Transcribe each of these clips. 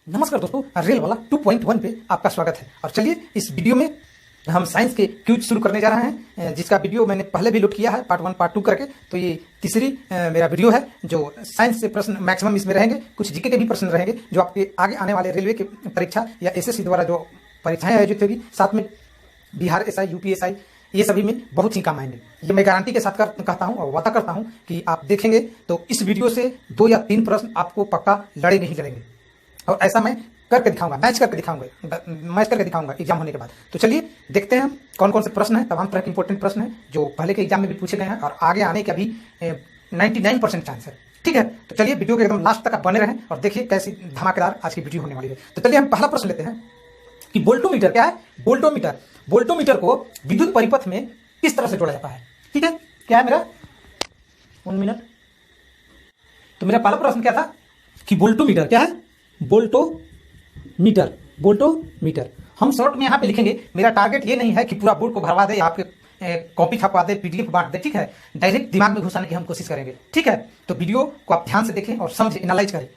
नमस्कार दोस्तों, रेल वाला 2.1 पे आपका स्वागत है। और चलिए इस वीडियो में हम साइंस के क्विज शुरू करने जा रहे हैं, जिसका वीडियो मैंने पहले भी लोड किया है पार्ट 1 पार्ट 2 करके। तो ये तीसरी मेरा वीडियो है जो साइंस से प्रश्न मैक्सिमम इसमें रहेंगे, कुछ जीके के भी प्रश्न रहेंगे जो आपके आगे आने वाले रेलवे की परीक्षा या एसएससी द्वारा जो परीक्षाएं आयोजित होगी, साथ में बिहार एसआई, यूपी एसआई, ये सभी में बहुत ही काम आएंगे। ये मैं गारंटी के साथ कहता हूँ और वादा करता हूँ कि आप देखेंगे तो इस वीडियो से 2 या 3 प्रश्न आपको पक्का लड़े नहीं लड़ेंगे। और ऐसा मैं करके दिखाऊंगा, मैच करके दिखाऊंगा एग्जाम होने के बाद। तो चलिए देखते हैं कौन कौन से प्रश्न हैं। तमाम तरह के इंपॉर्टेंट प्रश्न हैं जो पहले के एग्जाम में भी पूछे गए हैं और आगे आने का भी 99% चांस है। ठीक है, तो चलिए वीडियो के एकदम लास्ट तक आप बने रहें और देखिए कैसी धमाकेदार आज की वीडियो होने वाली है। तो चलिए हम पहला प्रश्न लेते हैं कि वोल्टोमीटर क्या है। वोल्टोमीटर को विद्युत परिपथ में किस तरह से जोड़ा जाता है। ठीक है, क्या है मेरा 1 मिनट। तो मेरा पहला प्रश्न क्या था कि वोल्टोमीटर क्या है। वोल्टोमीटर हम शॉर्ट में यहाँ पे लिखेंगे। मेरा टारगेट ये नहीं है कि पूरा बोर्ड को भरवा दे, आपके कॉपी छपवा दे, पीडीएफ बांट दे। ठीक है, डायरेक्ट दिमाग में घुसाने की हम कोशिश करेंगे। ठीक है, तो वीडियो को आप ध्यान से देखें और समझे, एनालाइज करें।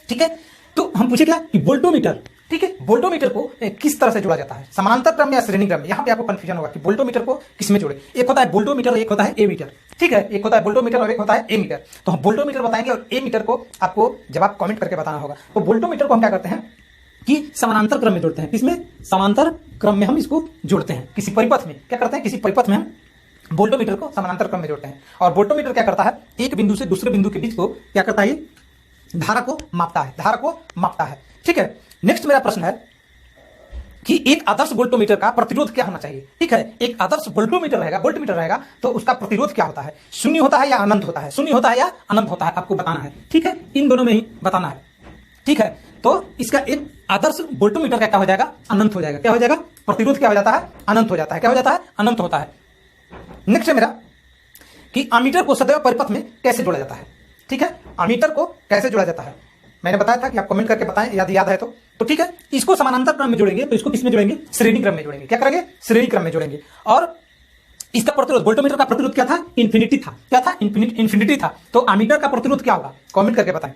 ठीक है, तो हम पूछे क्या कि वोल्टोमीटर, ठीक है, वोल्टोमीटर को किस तरह से जोड़ा जाता है, समानांतर क्रम या श्रेणी क्रम में। यहाँ पे आपको कंफ्यूजन होगा कि वोल्टोमीटर को किस में जोड़े। एक होता है वोल्टोमीटर और एक होता है ए मीटर। ठीक है, एक होता है वोल्टोमीटर और एक होता है ए मीटर। तो हम वोल्टोमीटर बताएंगे और ए मीटर को आपको जवाब कमेंट करके बताना होगा। तो वोल्टोमीटर को हम क्या करते हैं कि समानांतर क्रम में जोड़ते हैं। किसमें? समानांतर क्रम में हम इसको जोड़ते हैं। किसी परिपथ में क्या करते हैं, किसी परिपथ में हम वोल्टोमीटर को समानांतर क्रम में जोड़ते हैं। और वोल्टोमीटर क्या करता है, एक बिंदु से दूसरे बिंदु के बीच को क्या करता है, धारा को मापता है। ठीक है, नेक्स्ट मेरा प्रश्न है कि एक आदर्श वोल्टोमीटर का प्रतिरोध क्या होना चाहिए। ठीक है, एक आदर्श वोल्टोमीटर रहेगा तो उसका प्रतिरोध क्या होता है, शून्य होता है या अनंत होता है, शून्य होता है या अनंत होता है, आपको बताना है। ठीक है, इन दोनों में ही बताना है। ठीक है, तो इसका एक आदर्श वोल्टोमीटर का क्या हो जाएगा, अनंत हो जाएगा। क्या हो जाएगा, प्रतिरोध क्या हो जाता है, अनंत हो जाता है। क्या हो जाता है, अनंत होता है। नेक्स्ट है मेरा कि अमीटर को सदैव परिपथ में कैसे जोड़ा जाता है। ठीक है, अमीटर को कैसे जोड़ा जाता है मैंने बताया था कि आप कमेंट करके बताएं, याद है तो ठीक है। इसको समानांतर क्रम में जोड़ेंगे तो इसको किसमें जोड़ेंगे, श्रेणी क्रम में जोड़ेंगे। क्या करेंगे, श्रेणी क्रम में जोड़ेंगे। और इसका प्रतिरोध, वोल्टोमीटर का प्रतिरोध क्या था, इन्फिनिटी था। क्या था, इन्फिनिटी था। तो अमीटर का प्रतिरोध क्या होगा, कमेंट करके बताएं।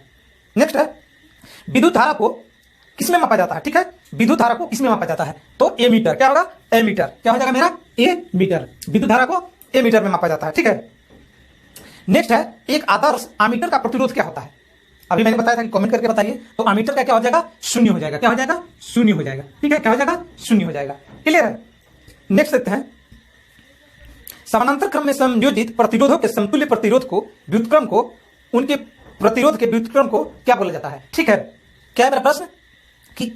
नेक्स्ट है विद्युत धारा को किसमें मापा जाता है। ठीक है, विद्युत धारा को किसमें मापा जाता है, तो ए मीटर। क्या होगा, ए मीटर। क्या हो जाएगा मेरा, ए मीटर। विद्युत धारा को ए मीटर में मापा जाता है। ठीक है, नेक्स्ट है एक आदर्श अमीटर का प्रतिरोध क्या होता है। अभी मैंने बताया था कि कमेंट करके बताइए। तो अमीटर का क्या हो जाएगा, शून्य हो जाएगा। क्या हो जाएगा, शून्य हो जाएगा। ठीक है, क्या हो जाएगा, शून्य हो जाएगा। क्लियर है। नेक्स्ट देखते हैं समानांतर क्रम में संयोजित प्रतिरोधों के समतुल्य प्रतिरोध को, व्युत्क्रम को, उनके प्रतिरोध के व्युत्क्रम को क्या बोला जाता है। ठीक है, क्या है मेरा प्रश्न कि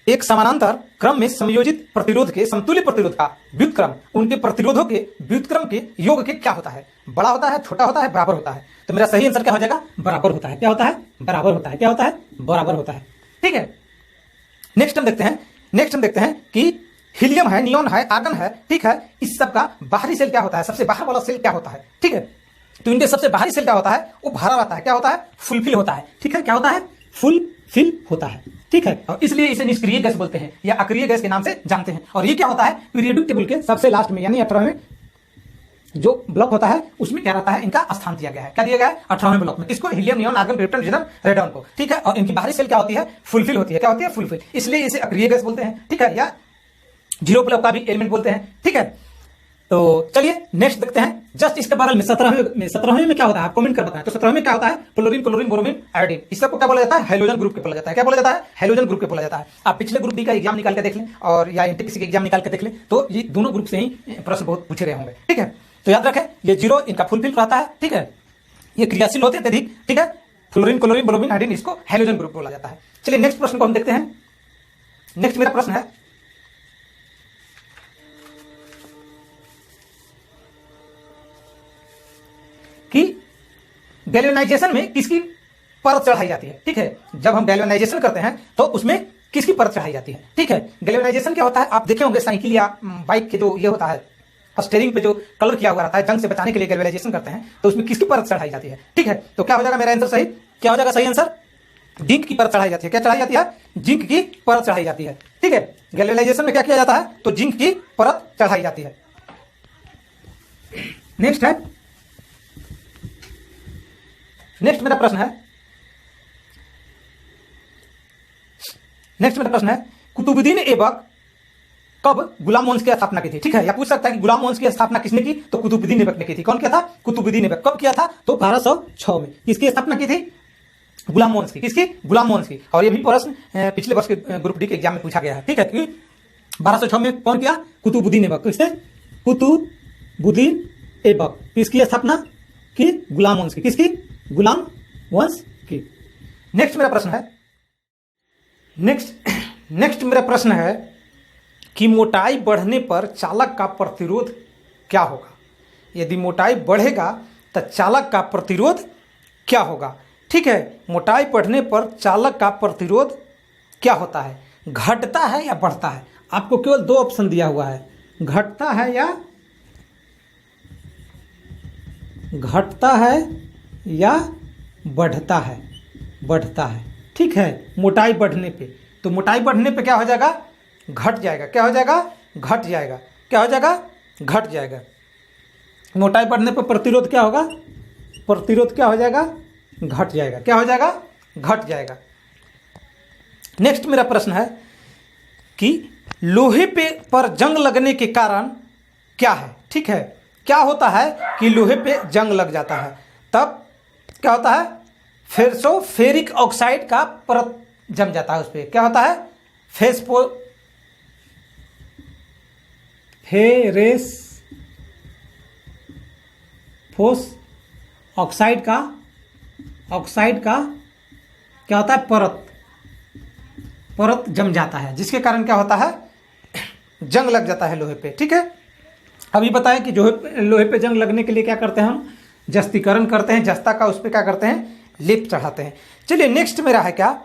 एक समानांतर क्रम में संयोजित प्रतिरोध के समतुल्य प्रतिरोध का व्युत्क्रम उनके प्रतिरोधों के व्युत्क्रम के योग के क्या होता है, बड़ा होता है, छोटा होता है, बराबर होता है। तो मेरा सही आंसर क्या हो जाएगा, बराबर होता है। क्या होता है, बराबर होता है। क्या होता है, बराबर होता है। ठीक है, नेक्स्ट हम देखते हैं कि हीलियम है, नियोन है, आर्गन है। ठीक है, इस सब का बाहरी सेल क्या होता है, सबसे बाहर वाला सेल क्या होता है। ठीक है, तो इनके सबसे बाहरी सेल क्या होता है, वो भरा रहता है। क्या होता है, फुलफिल होता है। ठीक है, क्या होता है, फुलफिल होता है। ठीक है, और इसलिए इसे निष्क्रिय गैस बोलते हैं या अक्रिय गैस के नाम से जानते हैं। और ये क्या होता है, पीरियोडिक टेबल के सबसे लास्ट में यानी 18वें जो ब्लॉक होता है उसमें क्या रहता है, इनका स्थान दिया गया है। क्या दिया गया है, 18वें ब्लॉक में। इसको helium, neon, argon, krypton, xenon, radon को। ठीक है, और इनकी बाहरी सेल क्या होती है, फुलफिल होती है। क्या होती है, फुलफिल। इसलिए इसे अक्रिय गैस बोलते हैं। ठीक है, या जीरो ब्लॉक का भी एलिमेंट बोलते हैं। ठीक है, तो चलिए नेक्स्ट देखते हैं। जस्ट इसके बगल में 17वें में क्या होता है, आप कमेंट कर बताएं। तो 17वें में क्या होता है, फ्लोरीन, क्लोरीन, ब्रोमीन, आयोडीन। इस सबको क्या बोला जाता है, हैलोजन ग्रुप के बोला जाता है। क्या बोला जाता है, हैलोजन ग्रुप के बोला जाता है। आप पिछले ग्रुप डी का एग्जाम निकाल के देख लें और या एनटीपीसी का एग्जाम निकाल के देख लें, तो ये दोनों ग्रुप से ही प्रश्न बहुत पूछे रहे होंगे। ठीक है, तो याद रखें ये जीरो इनका फुलफिल रहता है। ठीक है, ये क्रियाशील होते हैं अत्यधिक। ठीक है, फ्लोरीन, क्लोरीन, ब्रोमीन, आयोडीन, इसको हैलोजन ग्रुप बोला जाता है। चलिए नेक्स्ट प्रश्न को हम देखते हैं। नेक्स्ट मेरा प्रश्न है कि गैल्वेनाइजेशन में किसकी परत चढ़ाई जाती है। ठीक है, जब हम गैल्वेनाइजेशन करते हैं तो उसमें किसकी परत चढ़ाई जाती है। ठीक है, गैल्वेनाइजेशन क्या होता है, आप देखे होंगे साइकिल या बाइक के जो ये होता है स्टीयरिंग पे जो कलर किया हुआ रहता है, जंग से बचाने के लिए गैल्वेनाइजेशन करते हैं, तो उसमें किसकी परत चढ़ाई जाती है। ठीक है, तो क्या हो जाएगा मेरा आंसर सही, क्या हो जाएगा सही आंसर, जिंक की परत चढ़ाई जाती है। क्या चढ़ाई जाती है, जिंक की परत चढ़ाई जाती है। ठीक है, गैल्वेनाइजेशन में क्या किया जाता है, तो जिंक की परत चढ़ाई जाती है। नेक्स्ट मेरा प्रश्न है नेक्स्ट मेरा प्रश्न है, कुतुबुद्दीन ऐबक कब गुलाम वंश की स्थापना की थी? ठीक है, या पूछ सकता है कि गुलाम वंश की स्थापना किसने की? तो कुतुबुद्दीन ऐबक ने की थी। कौन किया था? कुतुबुद्दीन ऐबक। कब किया था? तो 1206 में। किसकी स्थापना की थी? गुलाम वंश की। किसकी? गुलाम वंश की। और ये भी प्रश्न पिछले वर्ष के ग्रुप डी के एग्जाम में पूछा गया है। ठीक है, क्योंकि 1206 में कौन किया? कुतुबुद्दीन ऐबक। किसने? कुतुबुद्दीन ऐबक। किसकी स्थापना की? गुलाम वंश की। किसकी? गुलाम वंश की। नेक्स्ट मेरा प्रश्न है, नेक्स्ट मेरा प्रश्न है कि मोटाई बढ़ने पर चालक का प्रतिरोध क्या होगा? यदि मोटाई बढ़ेगा तो चालक का प्रतिरोध क्या होगा? ठीक है, मोटाई बढ़ने पर चालक का प्रतिरोध क्या होता है? घटता है या बढ़ता है? आपको केवल दो ऑप्शन दिया हुआ है, घटता है या बढ़ता है। बढ़ता है। ठीक है, मोटाई बढ़ने पे, तो मोटाई बढ़ने पे क्या हो जाएगा? घट जाएगा। क्या हो जाएगा? घट जाएगा। क्या हो जाएगा? घट जाएगा। मोटाई बढ़ने पर प्रतिरोध क्या होगा? प्रतिरोध क्या हो जाएगा? घट जाएगा। क्या हो जाएगा? घट जाएगा। नेक्स्ट मेरा प्रश्न है कि लोहे पर जंग लगने के कारण क्या है? ठीक है, क्या होता है कि लोहे पे जंग लग जाता है, तब क्या होता है? फेरिक ऑक्साइड का परत जम जाता है उस पर। क्या होता है? फेरस ऑक्साइड का क्या होता है? परत जम जाता है, जिसके कारण क्या होता है? जंग लग जाता है लोहे पे। ठीक है, अभी बताएं कि जो लोहे पे जंग लगने के लिए क्या करते हैं? हम जस्तीकरण करते हैं, जस्ता का उस पर क्या करते हैं? लेप चढ़ाते हैं। चलिए नेक्स्ट मेरा है क्या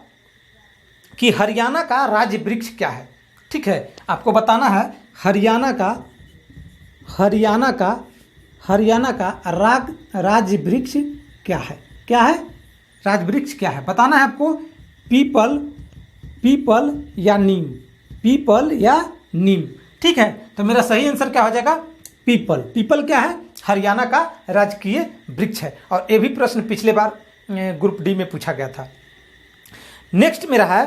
कि हरियाणा का राज्य वृक्ष क्या है? ठीक है, आपको बताना है हरियाणा का राज्य वृक्ष क्या है? क्या है? राज्य वृक्ष क्या है बताना है आपको। पीपल या नीम। पीपल या नीम। ठीक है, तो मेरा सही आंसर क्या हो जाएगा? पीपल। पीपल क्या है? हरियाणा का राजकीय वृक्ष है। और ये भी प्रश्न पिछले बार ग्रुप डी में पूछा गया था। नेक्स्ट मेरा है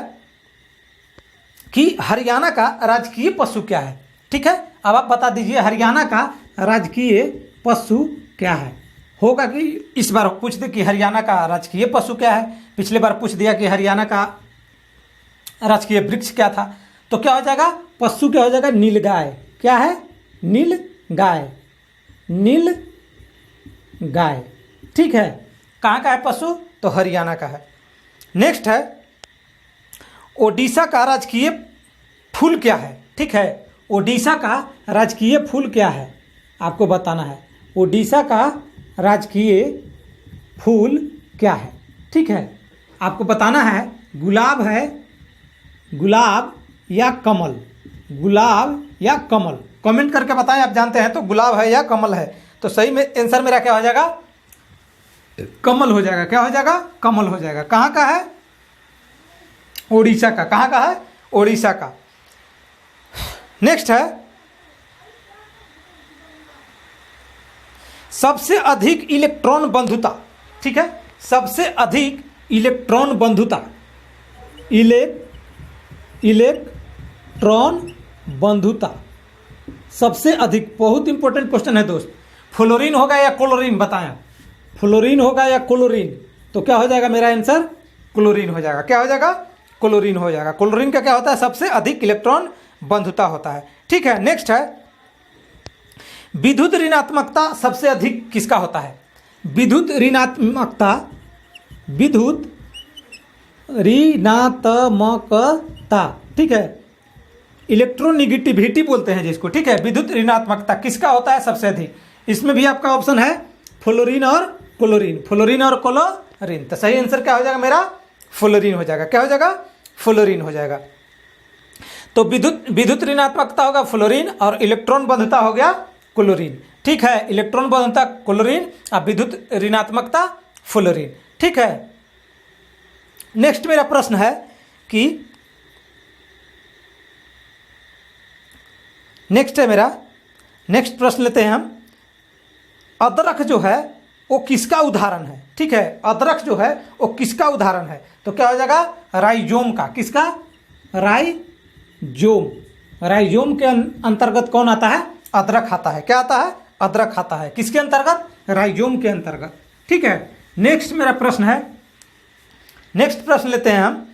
कि हरियाणा का राजकीय पशु क्या है? ठीक है, अब आप बता दीजिए हरियाणा का राजकीय पशु क्या है। होगा कि इस बार पूछ दे कि हरियाणा का राजकीय पशु क्या है, पिछले बार पूछ दिया कि हरियाणा का राजकीय वृक्ष क्या था, तो क्या हो जाएगा? पशु क्या हो जाएगा? नीलगाय। क्या है? नीलगाय। नीलगाय। ठीक है, कहाँ का है पशु? तो हरियाणा का है। नेक्स्ट है ओडिशा का राजकीय फूल क्या है? ठीक है, ओडिशा का राजकीय फूल क्या है आपको बताना है। ओडिशा का राजकीय फूल क्या है? ठीक है, आपको बताना है गुलाब है, गुलाब या कमल। गुलाब या कमल, कमेंट करके बताएं आप जानते हैं तो गुलाब है या कमल है। तो सही में आंसर मेरा क्या हो जाएगा? कमल हो जाएगा। क्या हो जाएगा? कमल हो जाएगा। कहाँ का है? ओडिशा का। कहाँ का है? ओडिशा का। नेक्स्ट है सबसे अधिक इलेक्ट्रॉन बंधुता। ठीक है, सबसे अधिक इलेक्ट्रॉन बंधुता। इलेक्ट्रॉन बंधुता सबसे अधिक, बहुत इंपॉर्टेंट क्वेश्चन है दोस्त। फ्लोरीन होगा या क्लोरीन बताएं? फ्लोरीन होगा या क्लोरीन? तो क्या हो जाएगा मेरा आंसर? क्लोरीन हो जाएगा। क्या हो जाएगा? क्लोरीन हो जाएगा। क्लोरीन का क्या होता है? सबसे अधिक इलेक्ट्रॉन बंधुता होता है। ठीक है, नेक्स्ट है विद्युत ऋणात्मकता सबसे अधिक किसका होता है? विद्युत ऋणात्मकता ठीक है, इलेक्ट्रोनिगेटिविटी बोलते हैं जिसको। ठीक है, विद्युत ऋणात्मकता किसका होता है सबसे अधिक? इसमें भी आपका ऑप्शन है फ्लोरीन और क्लोरीन। फ्लोरीन और क्लोरीन, तो सही आंसर क्या हो जाएगा मेरा? फ्लोरीन हो जाएगा। क्या हो जाएगा? फ्लोरीन हो जाएगा। तो विद्युत ऋणात्मकता होगा फ्लोरीन और इलेक्ट्रॉन बंधुता हो गया क्लोरीन। ठीक है, इलेक्ट्रॉन बंधुता क्लोरीन और विद्युत ऋणात्मकता फ्लोरीन। ठीक है, नेक्स्ट मेरा प्रश्न है कि नेक्स्ट प्रश्न लेते हैं हम। अदरक जो है वो किसका उदाहरण है? ठीक है, अदरक जो है वो किसका उदाहरण है? तो क्या हो जाएगा? राइजोम का। किसका? राइजोम। राइजोम के अंतर्गत कौन आता है? अदरक आता है। क्या आता है? अदरक आता है। किसके अंतर्गत? राइजोम के अंतर्गत। ठीक है। नेक्स्ट मेरा प्रश्न है, नेक्स्ट प्रश्न लेते हैं हम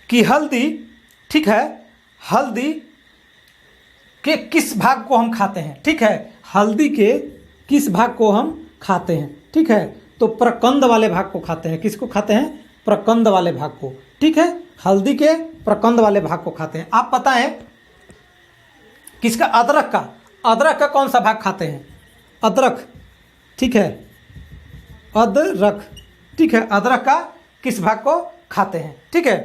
कि हल्दी, ठीक है, हल्दी के किस भाग को हम खाते हैं? ठीक है, हल्दी के किस भाग को हम खाते हैं? ठीक है, तो प्रकंद वाले भाग को खाते हैं। किसको खाते हैं? प्रकंद वाले भाग को। ठीक है, हल्दी के प्रकंद वाले भाग को खाते हैं। आप बताएं किसका? अदरक का। अदरक का कौन सा भाग खाते हैं? अदरक, ठीक है, अदरक, ठीक है, अदरक का किस भाग को खाते हैं? ठीक है,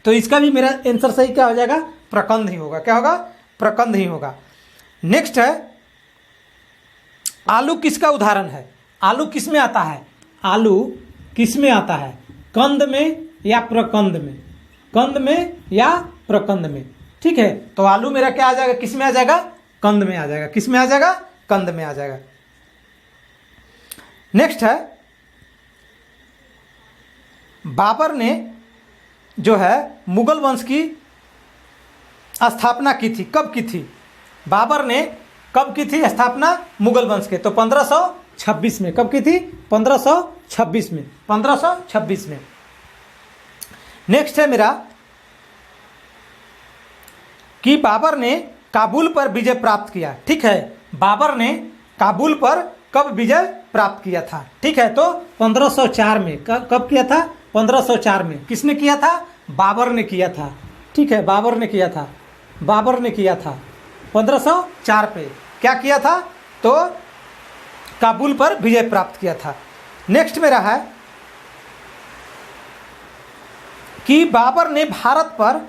तो इसका भी मेरा आंसर सही क्या हो जाएगा? प्रकंद ही होगा। क्या होगा? प्रकंद ही होगा। नेक्स्ट है, आलू किसका उदाहरण है? आलू किस में आता है? आलू किस में आता है? कंद में या प्रकंद में? कंद में या प्रकंद में? ठीक है, तो आलू मेरा क्या आ जाएगा? किस में आ जाएगा? कंद में आ जाएगा। किस में आ जाएगा? कंद में आ जाएगा। नेक्स्ट है, बाबर ने जो है मुगल वंश की स्थापना की थी। कब की थी? बाबर ने कब की थी स्थापना मुगल वंश के? तो 1526 में। कब की थी? 1526 में। 1526 में। नेक्स्ट है मेरा कि बाबर ने काबुल पर विजय प्राप्त किया। ठीक है, बाबर ने काबुल पर कब विजय प्राप्त किया था? ठीक है, तो 1504 में। कब किया था? 1504 में। किसने किया था? बाबर ने किया था। ठीक है, बाबर ने किया था। बाबर ने किया था 1504 पे। क्या किया था? तो काबुल पर विजय प्राप्त किया था। नेक्स्ट मेरा है कि बाबर ने भारत पर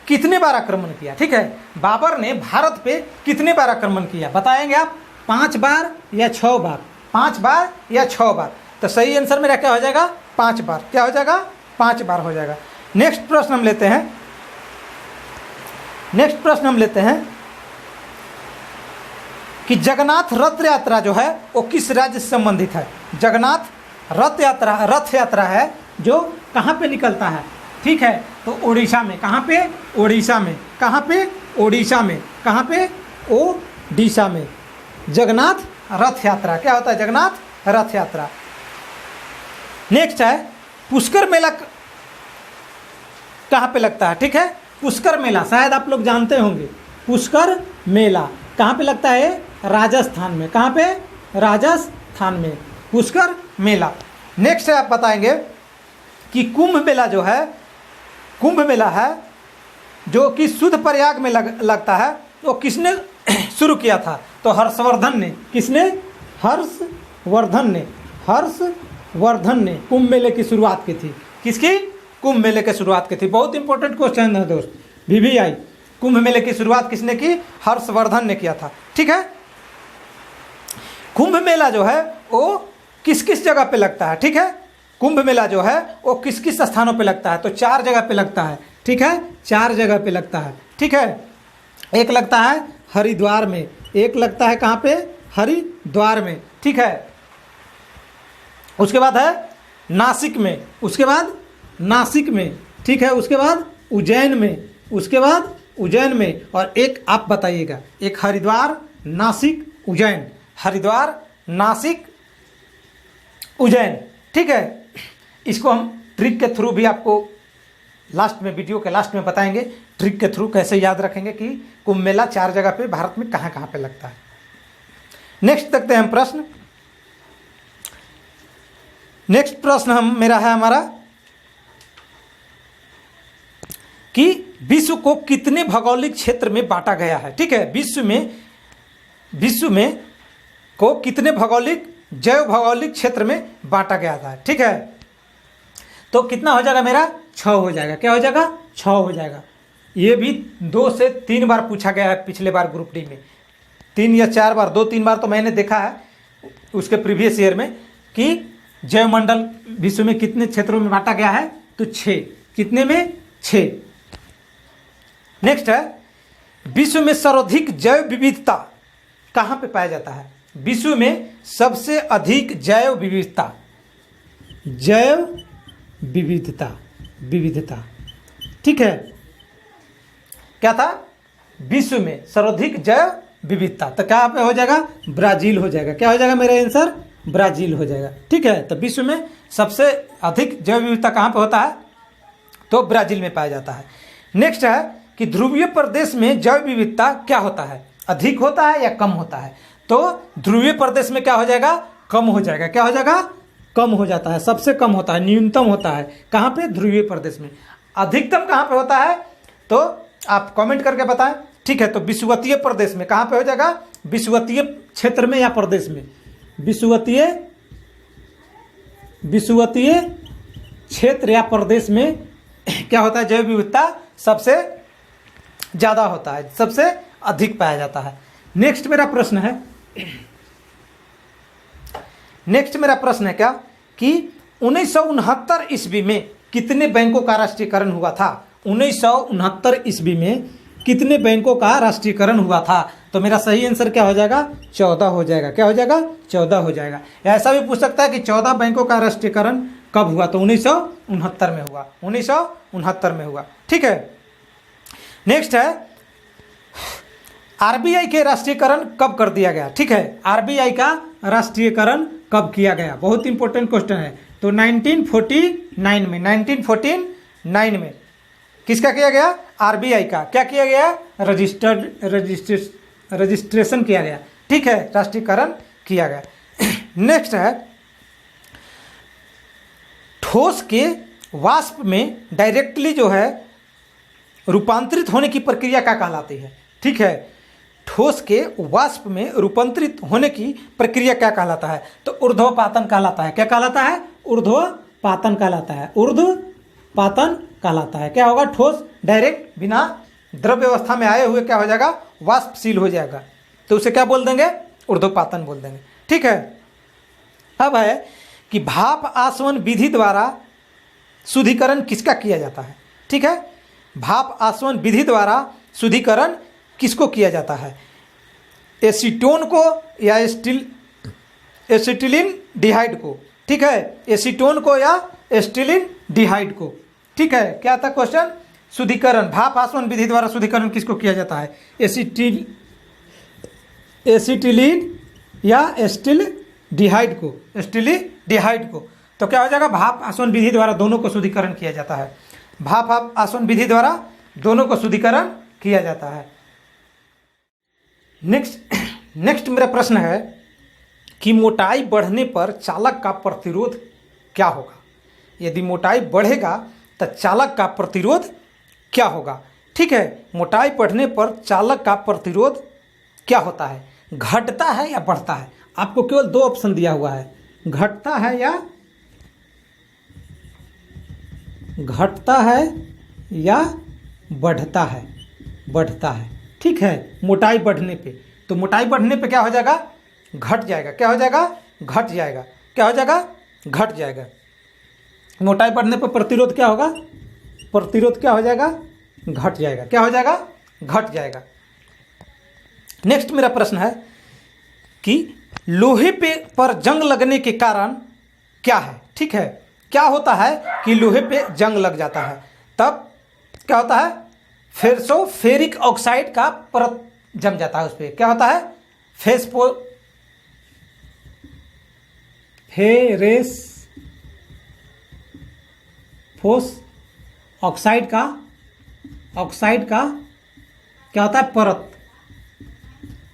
कितने बार आक्रमण किया? ठीक है, बाबर ने भारत पे कितने बार आक्रमण किया? बताएंगे आप? 5 बार या 6 बार? 5 बार या 6 बार? तो सही आंसर मेरा क्या हो जाएगा? 5 बार। क्या हो जाएगा? 5 बार हो जाएगा। नेक्स्ट प्रश्न हम लेते हैं, नेक्स्ट प्रश्न हम लेते हैं कि जगन्नाथ रथ यात्रा जो है वो किस राज्य से संबंधित है? जगन्नाथ रथ यात्रा है जो कहाँ पे निकलता है? ठीक है, तो उड़ीसा में। कहाँ पे? उड़ीसा में। कहाँ पे? उड़ीसा में। कहाँ पे? ओडिशा में। जगन्नाथ रथ यात्रा। क्या होता है? जगन्नाथ रथ यात्रा। नेक्स्ट है, पुष्कर मेला कहाँ पे लगता है? ठीक है, पुष्कर मेला शायद आप लोग जानते होंगे। पुष्कर मेला कहाँ पे लगता है? राजस्थान में। कहाँ पे? राजस्थान में पुष्कर मेला। नेक्स्ट है, आप बताएंगे कि कुंभ मेला जो है, कुंभ मेला है जो कि शुद्ध प्रयाग में लगता है, तो किसने शुरू किया था? तो हर्षवर्धन ने। किसने? हर्षवर्धन ने। हर्षवर्धन ने कुंभ मेले की शुरुआत की थी। किसकी? कुंभ मेले की शुरुआत की थी। बहुत इंपॉर्टेंट क्वेश्चन है दोस्त, VVI। कुंभ मेले की शुरुआत किसने की? हर्षवर्धन ने किया था। ठीक है, कुंभ मेला जो है वो किस किस जगह पे लगता है? ठीक है, कुंभ मेला जो है वो किस किस स्थानों पे लगता है? तो 4 जगह पे लगता है। ठीक है, 4 जगह पे लगता है। ठीक है, एक लगता है हरिद्वार में, एक लगता है कहाँ पे? हरिद्वार में। ठीक है, उसके बाद है नासिक में, उसके बाद नासिक में। ठीक है, उसके बाद उज्जैन में, उसके बाद उज्जैन में। और एक आप बताइएगा, एक हरिद्वार, नासिक, उज्जैन। हरिद्वार, नासिक, उज्जैन। ठीक है, इसको हम ट्रिक के थ्रू भी आपको लास्ट में, वीडियो के लास्ट में बताएंगे, ट्रिक के थ्रू कैसे याद रखेंगे कि कुंभ मेला 4 जगह पे भारत में कहाँ कहाँ पे लगता है। नेक्स्ट देखते हैं हम प्रश्न। नेक्स्ट प्रश्न हम मेरा है हमारा कि विश्व को कितने भौगोलिक क्षेत्र में बांटा गया है? ठीक है, विश्व में को कितने जैव भौगोलिक क्षेत्र में बांटा गया था? ठीक है, तो कितना हो जाएगा मेरा? 6 हो जाएगा। क्या हो जाएगा? 6 हो जाएगा। ये भी 2 से 3 बार पूछा गया है पिछले बार ग्रुप डी में, 3 या 4 बार, 2-3 बार तो मैंने देखा है उसके प्रीवियस ईयर में कि जैव मंडल विश्व में कितने क्षेत्रों में बांटा गया है? तो 6। कितने में? 6। नेक्स्ट है, विश्व में सर्वाधिक जैव विविधता कहाँ पे पाया जाता है? विश्व में सबसे अधिक जैव विविधता विविधता, विविधता, ठीक है। क्या था? विश्व में सर्वाधिक जैव विविधता, तो क्या पे हो जाएगा? ब्राजील हो जाएगा। क्या हो जाएगा मेरा आंसर? ब्राजील हो जाएगा, ठीक है। तो विश्व में सबसे अधिक जैव विविधता कहाँ पे होता है? तो ब्राजील में पाया जाता है। नेक्स्ट है कि ध्रुवीय प्रदेश में जैव विविधता क्या होता है? अधिक होता है या कम होता है? तो ध्रुवीय प्रदेश में क्या हो जाएगा? कम हो जाएगा। क्या हो जाएगा? कम हो जाता है, सबसे कम होता है, न्यूनतम होता है। कहाँ पे? ध्रुवीय प्रदेश में। अधिकतम कहाँ पे होता है? तो आप कमेंट करके बताएं, ठीक है। तो विषुवतीय प्रदेश में कहाँ पे हो जाएगा? विषुवतीय क्षेत्र में या प्रदेश में? विषुवतीय क्षेत्र या प्रदेश में क्या होता है? जैव विविधता सबसे ज्यादा होता है, सबसे अधिक पाया जाता है। नेक्स्ट मेरा प्रश्न है क्या कि 1969 ईस्वी में कितने बैंकों का राष्ट्रीयकरण हुआ था? 1969 ईस्वी में कितने बैंकों का राष्ट्रीयकरण हुआ था? तो मेरा सही आंसर क्या हो जाएगा? 14 हो जाएगा। क्या हो जाएगा? 14 हो जाएगा। ऐसा भी पूछ सकता है कि 14 बैंकों का राष्ट्रीयकरण कब हुआ? तो 1969 में हुआ, 1969 में हुआ, ठीक है। नेक्स्ट है आरबीआई के राष्ट्रीयकरण कब कर दिया गया? ठीक है, आरबीआई का राष्ट्रीयकरण कब किया गया? बहुत इंपॉर्टेंट क्वेश्चन है। तो 1949 में किसका किया गया? आरबीआई का। क्या किया गया? रजिस्ट्रेशन किया गया, ठीक है, राष्ट्रीयकरण किया गया। नेक्स्ट है ठोस के वाष्प में डायरेक्टली जो है रूपांतरित होने की प्रक्रिया क्या कहलाती है? ठीक है, ठोस के वाष्प में रूपांतरित होने की प्रक्रिया क्या कहलाता है? तो ऊर्ध्वपातन कहलाता है। क्या कहलाता है? ऊर्ध्वपातन कहलाता है, ऊर्ध्वपातन कहलाता है। क्या होगा? ठोस डायरेक्ट बिना द्रव्य अवस्था में आए हुए क्या हो जाएगा? वाष्पशील हो जाएगा, तो उसे क्या बोल देंगे? ऊर्ध्वपातन बोल देंगे, ठीक है। अब है कि भाप आसवन विधि द्वारा शुद्धिकरण किसका किया जाता है? ठीक है, भाप आसवन विधि द्वारा शुद्धिकरण किसको किया जाता है? एसीटोन को या एसिटिलीन डिहाइड को, ठीक है, एसीटोन को या एसिटिलीन डिहाइड को, ठीक है। क्या था क्वेश्चन? शुद्धिकरण, भाप आसवन विधि द्वारा शुद्धिकरण किसको किया जाता है? एसिटिलीन या एसिटिल्डिहाइड को, एसिटिल्डिहाइड को। तो क्या हो जाएगा? भाप आसवन विधि द्वारा दोनों को शुद्धिकरण किया जाता है, भाप आसवन विधि द्वारा दोनों को शुद्धिकरण किया जाता है। नेक्स्ट मेरा प्रश्न है कि मोटाई बढ़ने पर चालक का प्रतिरोध क्या होगा? यदि मोटाई बढ़ेगा तो चालक का प्रतिरोध क्या होगा? ठीक है, मोटाई बढ़ने पर चालक का प्रतिरोध क्या होता है? घटता है या बढ़ता है? आपको केवल दो ऑप्शन दिया हुआ है, घटता है या बढ़ता है, बढ़ता है, ठीक है। मोटाई बढ़ने पे, तो मोटाई बढ़ने पे क्या हो जाएगा? घट जाएगा। क्या हो जाएगा? घट जाएगा। क्या हो जाएगा? घट जाएगा। मोटाई बढ़ने पर प्रतिरोध क्या होगा? प्रतिरोध क्या हो जाएगा? घट जाएगा। क्या हो जाएगा? घट जाएगा। नेक्स्ट मेरा प्रश्न है कि लोहे पर जंग लगने के कारण क्या है? ठीक है, क्या होता है कि लोहे पे जंग लग जाता है, तब क्या होता है? फेरिक ऑक्साइड का परत जम जाता है उस पर। क्या होता है? फेरस ऑक्साइड का क्या होता है?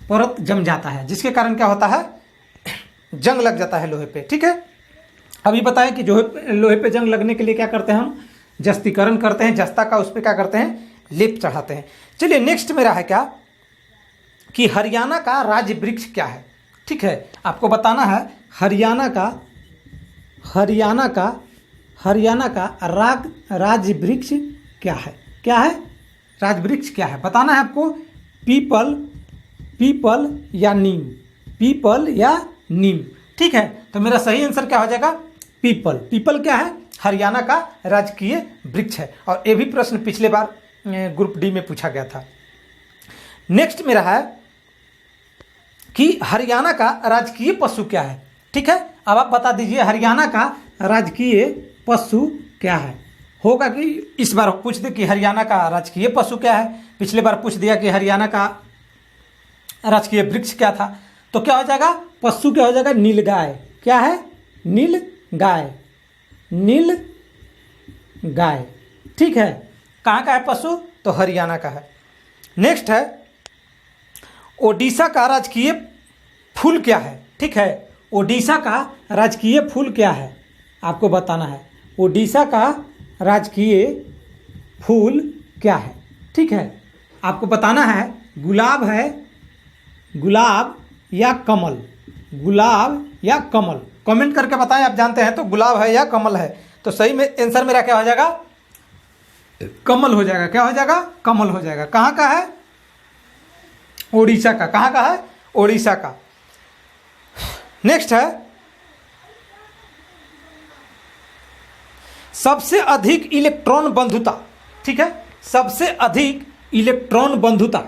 परत जम जाता है, जिसके कारण क्या होता है? जंग लग जाता है लोहे पे, ठीक है। अभी बताएं कि लोहे पे जंग लगने के लिए क्या करते हैं? हम जस्तीकरण करते हैं, जस्ता का उस पर क्या करते हैं? लेप चढ़ाते हैं। चलिए नेक्स्ट मेरा है क्या कि हरियाणा का राज्य वृक्ष क्या है? ठीक है, आपको बताना है हरियाणा का राज्य वृक्ष क्या है? क्या है? राज्य वृक्ष क्या है बताना है आपको। पीपल या नीम, पीपल या नीम, ठीक है। तो मेरा सही आंसर क्या हो जाएगा? पीपल क्या है? हरियाणा का राजकीय वृक्ष है, और ये भी प्रश्न पिछले बार ग्रुप डी में पूछा गया था। नेक्स्ट मेरा है कि हरियाणा का राजकीय पशु क्या है? ठीक है, अब आप बता दीजिए हरियाणा का राजकीय पशु क्या है? होगा कि इस बार पूछ दे कि हरियाणा का राजकीय पशु क्या है, पिछले बार पूछ दिया कि हरियाणा का राजकीय वृक्ष क्या था, तो क्या हो जाएगा? पशु क्या हो जाएगा? नीलगाय। क्या है? नीलगाय। नीलगाय। ठीक है। कहाँ का है पशु? तो हरियाणा का है। नेक्स्ट है, ओडिशा का राजकीय फूल क्या है? ठीक है, ओडिशा का राजकीय फूल क्या है आपको बताना है। ओडिशा का राजकीय फूल क्या है? ठीक है, आपको बताना है। गुलाब है, गुलाब या कमल? गुलाब या कमल? कमेंट करके बताएं, आप जानते हैं तो गुलाब है या कमल है। तो सही में आंसर मेरा क्या हो जाएगा? कमल हो जाएगा। क्या हो जाएगा? कमल हो जाएगा। कहाँ का है? ओडिशा का। कहाँ का है? ओडिशा का। नेक्स्ट है, सबसे अधिक इलेक्ट्रॉन बंधुता। ठीक है, सबसे अधिक इलेक्ट्रॉन बंधुता।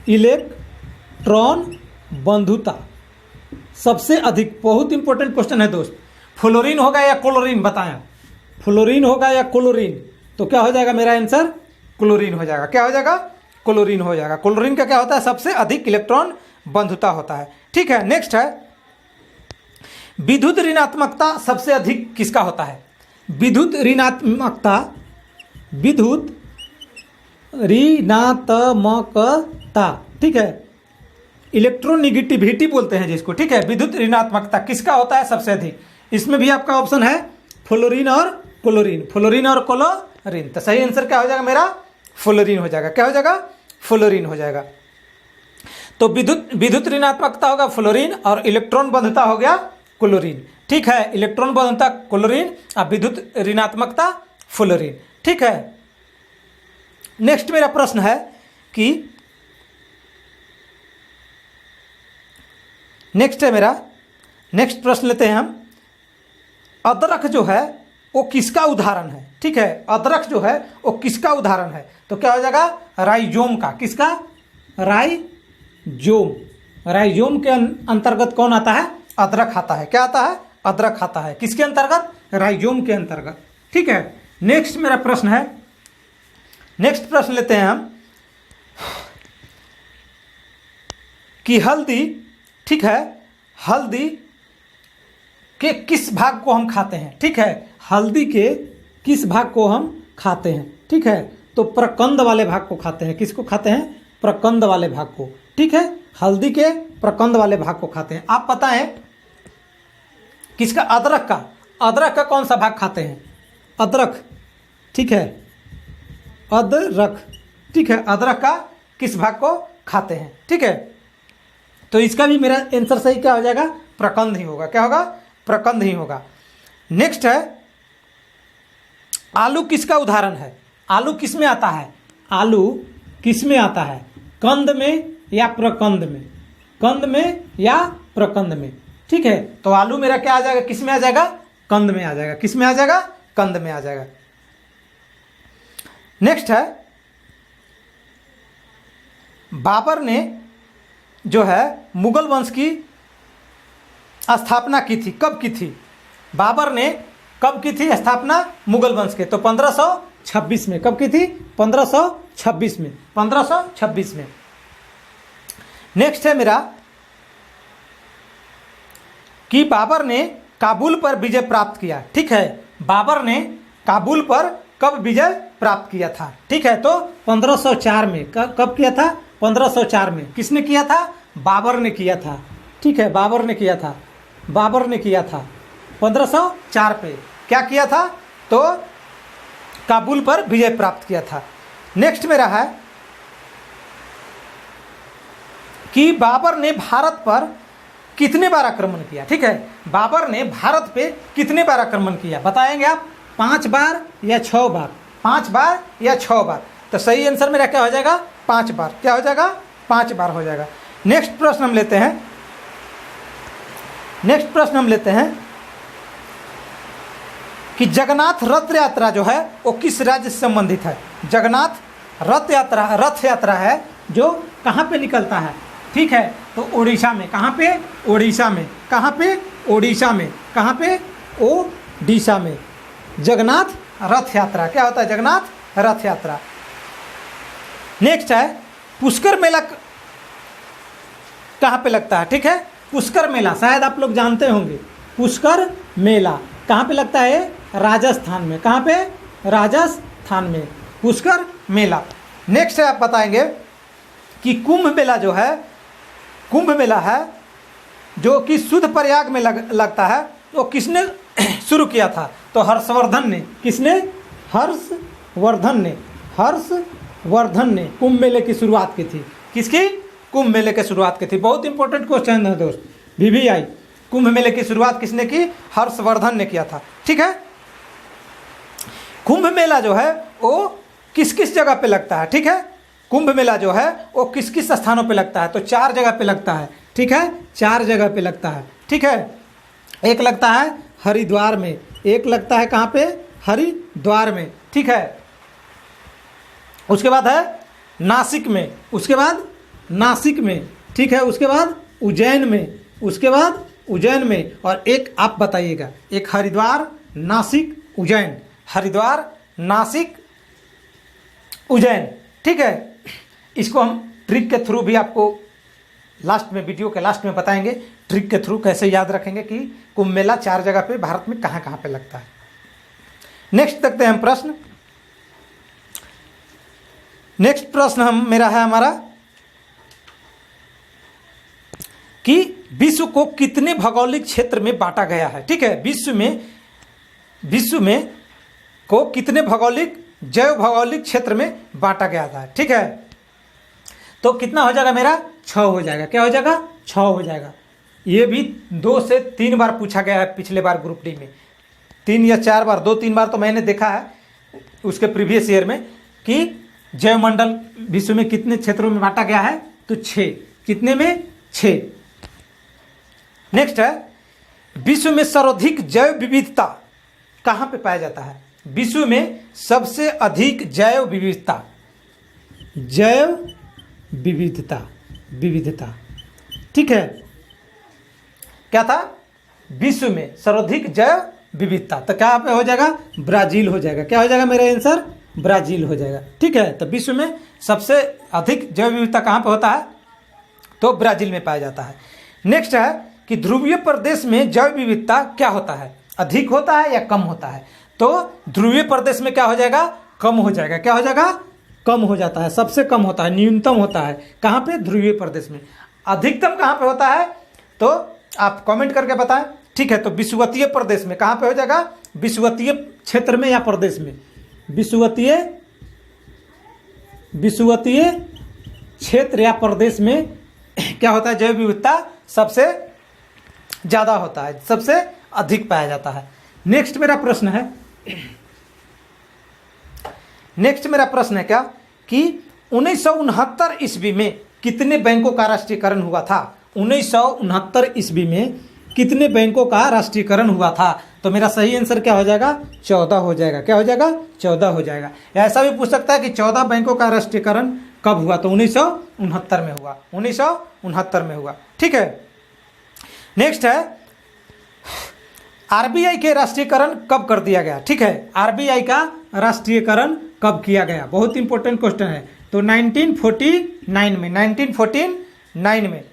इलेक्ट्रॉन बंधुता सबसे अधिक। बहुत इंपॉर्टेंट क्वेश्चन है दोस्त। फ्लोरीन होगा या क्लोरीन? बताएं। फ्लोरीन होगा या क्लोरीन? तो क्या हो जाएगा मेरा आंसर? क्लोरीन हो जाएगा। क्या हो जाएगा? क्लोरीन हो जाएगा। क्लोरीन का क्या होता है? सबसे अधिक इलेक्ट्रॉन बंधुता होता है। ठीक है। नेक्स्ट है, विद्युत ऋणात्मकता सबसे अधिक किसका होता है? विद्युत ऋणात्मकता, विद्युत ऋणात्मकता। ठीक है, इलेक्ट्रोनिगेटिविटी बोलते हैं जिसको। ठीक है, विद्युत ऋणात्मकता किसका होता है सबसे अधिक? इसमें भी आपका ऑप्शन है फ्लोरीन और क्लोरीन। फ्लोरीन और क्लोरीन। तो सही आंसर क्या हो जाएगा मेरा? फ्लोरीन हो जाएगा। क्या हो जाएगा? फ्लोरीन हो जाएगा। तो विद्युत ऋणात्मकता होगा फ्लोरीन और इलेक्ट्रॉन बंधुता हो गया क्लोरीन। ठीक है, इलेक्ट्रॉन बंधुता क्लोरीन और विद्युत ऋणात्मकता फ्लोरीन। ठीक है। नेक्स्ट मेरा प्रश्न है कि नेक्स्ट प्रश्न लेते हैं हम। अदरक जो है वो किसका उदाहरण है? ठीक है, अदरक जो है वो किसका उदाहरण है? तो क्या हो जाएगा? राइजोम का। किसका? राइजोम। राइजोम के अंतर्गत कौन आता है? अदरक आता है। क्या आता है? अदरक आता है। किसके अंतर्गत? राइजोम के अंतर्गत। ठीक है। नेक्स्ट मेरा प्रश्न है, नेक्स्ट प्रश्न लेते हैं हम कि हल्दी, ठीक है, हल्दी के किस भाग को हम खाते हैं? ठीक है, हल्दी के किस भाग को हम खाते हैं? ठीक है, तो प्रकंद वाले भाग को खाते हैं। किसको खाते हैं? प्रकंद वाले भाग को। ठीक है, हल्दी के प्रकंद वाले भाग को खाते हैं। आप पता है किसका? अदरक का। अदरक का कौन सा भाग खाते हैं? अदरक। ठीक है, अदरक। ठीक है, अदरक का किस भाग को खाते हैं? ठीक है, तो इसका भी मेरा आंसर सही क्या हो जाएगा? प्रकंद ही होगा। क्या होगा? प्रकंद ही होगा। नेक्स्ट है, आलू किसका उदाहरण है? आलू किस में आता है? आलू किस में आता है? कंद में या प्रकंद में? कंद में या प्रकंद में? ठीक है, तो आलू मेरा क्या आ जाएगा? किस में आ जाएगा? कंद में आ जाएगा। किस में आ जाएगा? कंद में आ जाएगा। नेक्स्ट है, बाबर ने जो है मुगल वंश की स्थापना की थी। कब की थी? बाबर ने कब की थी स्थापना मुगल वंश के? तो 1526 में। कब की थी? 1526 में। 1526 में। नेक्स्ट है मेरा कि बाबर ने काबुल पर विजय प्राप्त किया। ठीक है, बाबर ने काबुल पर कब विजय प्राप्त किया था? ठीक है, तो 1504 में। कब किया था? 1504 में। किसने किया था? बाबर ने किया था। ठीक है, बाबर ने किया था। बाबर ने किया था 1504 पे। क्या किया था? तो काबुल पर विजय प्राप्त किया था। नेक्स्ट मेरा है कि बाबर ने भारत पर कितने बार आक्रमण किया? ठीक है, बाबर ने भारत पे कितने बार आक्रमण किया? बताएंगे आप? 5 बार या 6 बार? 5 बार या 6 बार? तो सही आंसर मेरा क्या हो जाएगा? 5 बार। क्या हो जाएगा? 5 बार हो जाएगा। नेक्स्ट प्रश्न हम लेते हैं। नेक्स्ट प्रश्न हम लेते हैं कि जगन्नाथ रथ यात्रा जो है वो किस राज्य से संबंधित है? जगन्नाथ रथ यात्रा है जो कहाँ पे निकलता है? ठीक है, तो उड़ीसा में। कहाँ पे? उड़ीसा में। कहाँ पे? उड़ीसा में। कहाँ पे? दिशा में। जगन्नाथ रथ यात्रा, क्या होता है? जगन्नाथ रथ यात्रा। नेक्स्ट है पुष्कर मेला कहाँ पे लगता है? ठीक है, पुष्कर मेला शायद आप लोग जानते होंगे। पुष्कर मेला कहाँ पे लगता है? राजस्थान में। कहाँ पे? राजस्थान में पुष्कर मेला। नेक्स्ट है आप बताएंगे कि कुंभ मेला जो है, कुंभ मेला है जो कि शुद्ध प्रयाग में लगता है, तो किसने शुरू किया था? तो हर्षवर्धन ने। किसने? हर्षवर्धन ने। हर्षवर्धन ने कुंभ मेले की शुरुआत की थी। किसकी? कुंभ मेले की शुरुआत की थी। बहुत इंपॉर्टेंट क्वेश्चन है दोस्त, VVI। कुंभ मेले की शुरुआत किसने की? हर्षवर्धन ने किया था। ठीक है, कुंभ मेला जो है वो किस किस जगह पे लगता है? ठीक है, कुंभ मेला जो है वो किस किस स्थानों पे लगता है? तो 4 जगह पे लगता है। ठीक है, 4 जगह पे लगता है। ठीक है, एक लगता है हरिद्वार में, एक लगता है कहाँ पे? हरिद्वार में। ठीक है, उसके बाद है नासिक में, उसके बाद नासिक में। ठीक है, उसके बाद उज्जैन में, उसके बाद उज्जैन में। और एक आप बताइएगा, एक हरिद्वार, नासिक, उज्जैन। हरिद्वार, नासिक, उज्जैन। ठीक है, इसको हम ट्रिक के थ्रू भी आपको लास्ट में, वीडियो के लास्ट में बताएंगे, ट्रिक के थ्रू कैसे याद रखेंगे कि कुंभ मेला 4 जगह पे भारत में कहाँ कहाँ पे लगता है। नेक्स्ट देखते हैं हम प्रश्न। नेक्स्ट प्रश्न मेरा है हमारा कि विश्व को कितने भौगोलिक क्षेत्र में बांटा गया है? ठीक है, विश्व में को कितने जैव भौगोलिक क्षेत्र में बांटा गया था? ठीक है, तो कितना हो जाएगा मेरा? 6 हो जाएगा। क्या हो जाएगा? 6 हो जाएगा। ये भी 2 से 3 बार पूछा गया है पिछले बार ग्रुप डी में, 3 या 4 बार, 2-3 बार तो मैंने देखा है उसके प्रीवियस ईयर में कि जैव मंडल विश्व में कितने क्षेत्रों में बांटा गया है? तो 6। कितने में? 6। नेक्स्ट है विश्व में सर्वाधिक जैव विविधता कहाँ पे पाया जाता है? विश्व में सबसे अधिक जैव विविधता, जैव विविधता। ठीक है, क्या था? विश्व में सर्वाधिक जैव विविधता। तो क्या पे हो जाएगा? ब्राजील हो जाएगा। क्या हो जाएगा मेरा आंसर? ब्राजील हो जाएगा। ठीक है, तो विश्व में सबसे अधिक जैव विविधता कहाँ पे होता है? तो ब्राजील में पाया जाता है। नेक्स्ट है कि ध्रुवीय प्रदेश में जैव विविधता क्या होता है? अधिक होता है या कम होता है? तो ध्रुवीय प्रदेश में क्या हो जाएगा? कम हो जाएगा। क्या हो जाएगा? कम हो जाता है। सबसे कम होता है, न्यूनतम होता है। कहाँ पे? ध्रुवीय प्रदेश में। अधिकतम कहाँ पे होता है? तो आप कमेंट करके बताएं। ठीक है, तो विषुवतीय प्रदेश में कहाँ पे हो जाएगा? विषुवतीय क्षेत्र में या प्रदेश में? विषुवतीय क्षेत्र या प्रदेश में क्या होता है? जैव विविधता सबसे ज्यादा होता है, सबसे अधिक पाया जाता है। नेक्स्ट मेरा प्रश्न है क्या कि 1969 ईस्वी में कितने बैंकों का राष्ट्रीयकरण हुआ था? 1969 ईस्वी में कितने बैंकों का राष्ट्रीयकरण हुआ था? तो मेरा सही आंसर क्या हो जाएगा? 14 हो जाएगा। क्या हो जाएगा? 14 हो जाएगा। ऐसा भी पूछ सकता है कि 14 बैंकों का राष्ट्रीयकरण कब हुआ? तो 1969 में हुआ। 1969 में हुआ। ठीक है, नेक्स्ट है आरबीआई के राष्ट्रीयकरण कब कर दिया गया? ठीक है, आरबीआई का राष्ट्रीयकरण कब किया गया? बहुत इंपॉर्टेंट क्वेश्चन है। तो 1949 में। 1949 में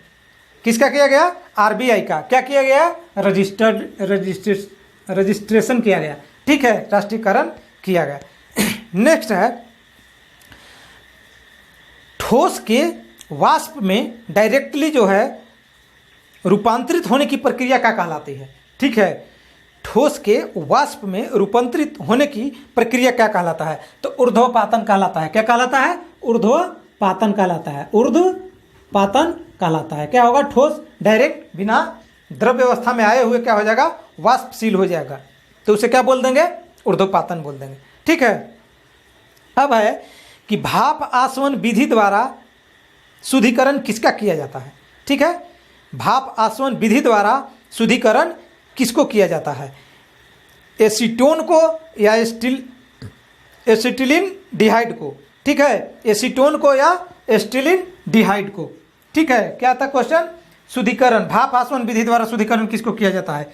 किसका किया गया? आरबीआई का। क्या किया गया? रजिस्ट्रेशन किया गया। ठीक है, राष्ट्रीयकरण किया गया। नेक्स्ट है ठोस के वाष्प में डायरेक्टली जो है रूपांतरित होने की प्रक्रिया क्या कहलाती है? ठीक है, ठोस के वाष्प में रूपांतरित होने की प्रक्रिया क्या कहलाता है? तो ऊर्ध्वपातन कहलाता है। क्या कहलाता है? ऊर्ध्वपातन कहलाता है। ऊर्ध्वपातन कहलाता है। क्या होगा? ठोस डायरेक्ट बिना द्रव्य अवस्था में आए हुए क्या हो जाएगा? वाष्पशील हो जाएगा। तो उसे क्या बोल देंगे? ऊर्ध्वपातन बोल देंगे। ठीक है, अब है कि भाप आसवन विधि द्वारा शुद्धिकरण किसका किया जाता है? ठीक है, भाप आसवन विधि द्वारा शुद्धिकरण किसको किया जाता है? एसीटोन को या एसिटिलीन डिहाइड को? ठीक है, एसीटोन को या एसिटिलीन डिहाइड को? ठीक है, क्या था क्वेश्चन? शुद्धिकरण, भाप आसवन विधि द्वारा शुद्धिकरण किसको किया जाता है?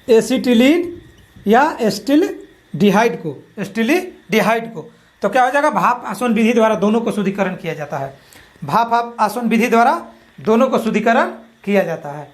एसिटिलीन या एस्टिल्डिहाइड को। तो क्या हो जाएगा, भाप आसवन विधि द्वारा दोनों को शुद्धिकरण किया जाता है। भाप आसवन विधि द्वारा दोनों को शुद्धिकरण किया जाता है।